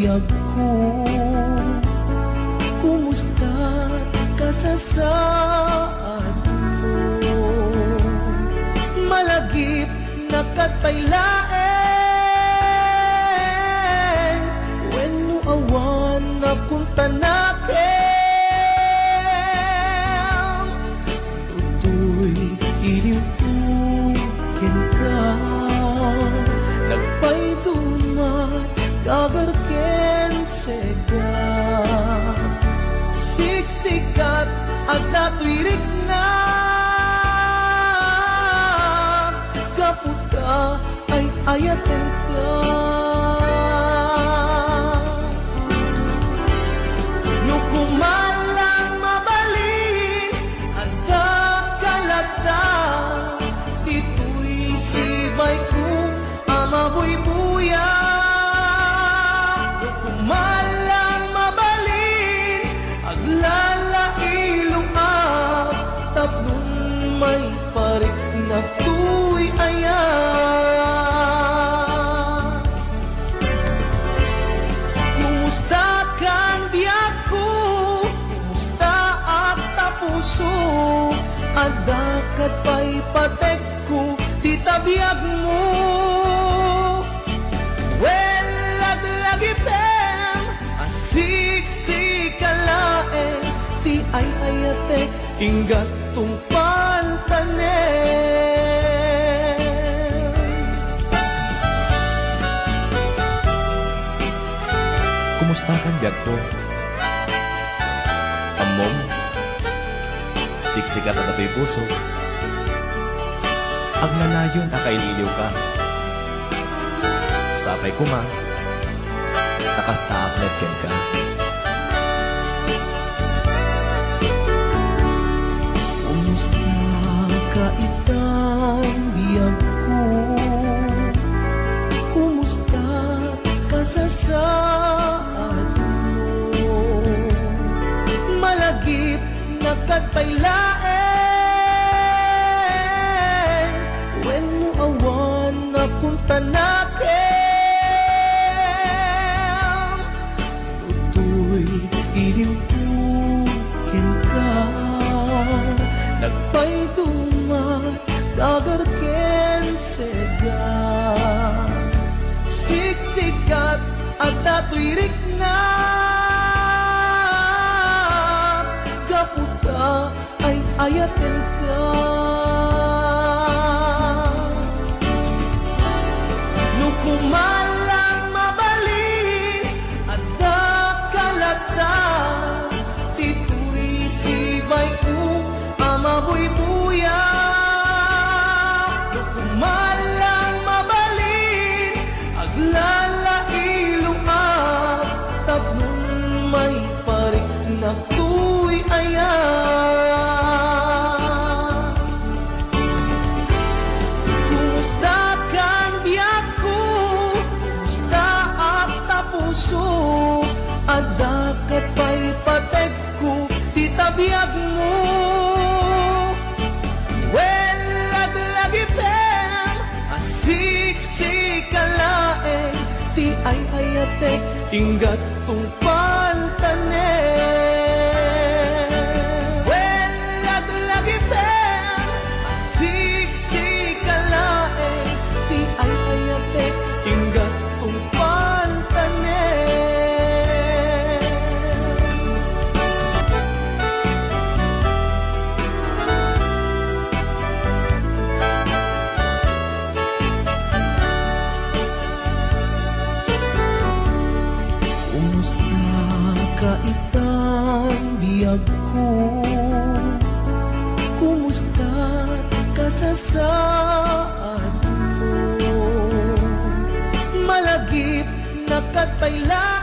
biyag ko. Kumusta ka sa saan mo? Malagip na katpailaeng wenno awan na punta natin. Tutoy iliwukin ka, nagpaidumat kagarken sega. Siksikat at natuirik na kaputa ay ayaten ka. Nukumalang mabalin at kakalata, ito'y sibay ko amaboy buya. Nukumalang mabalin aglalailong at tablong may parik na tuy ayan. Kumusta kang biyak ko? Kumusta at tapuso? Adakat pa'y patek ko, di tabiyag mo. Well, laglagipem, asiksikkalaeng, di ay ayatek, ingat tungpal tanen. Kumusta kang biyag ko? Amom, siksikat at ato'y puso. Aglalayon akaililiw ka. Sapay ko ma, nakasta aklet ken ka. Kumusta ka itang biyag ko? Kumusta ka sa saan mo? Malagip na katpailaeng wenno awan na punta natin. Tutoy iliwukin ka, nagpaidumat kagarken sega. Siksikat at natuirik na kaputa ay ayaten ka. Nukumalang mabalin at kakalata, tito'y sibay ko amaboy buya. Nukumalang mabalin aglalailong at tablong may parik na tuy ayan. Kumusta kang biyak ko? Kumusta at tapuso? Adakat pa'y patek ko, di tabiyag mo. Well, laglagipem, asiksikkalaeng, di ay ayatek, ingat tungpal tanen. Well, laglagipem, asiksikkalaeng, di ay ayatek, ingat tungpal tanen. Kumusta ka itang biyag ko? Kumusta ka sa saan mo? Malagip na katpailaeng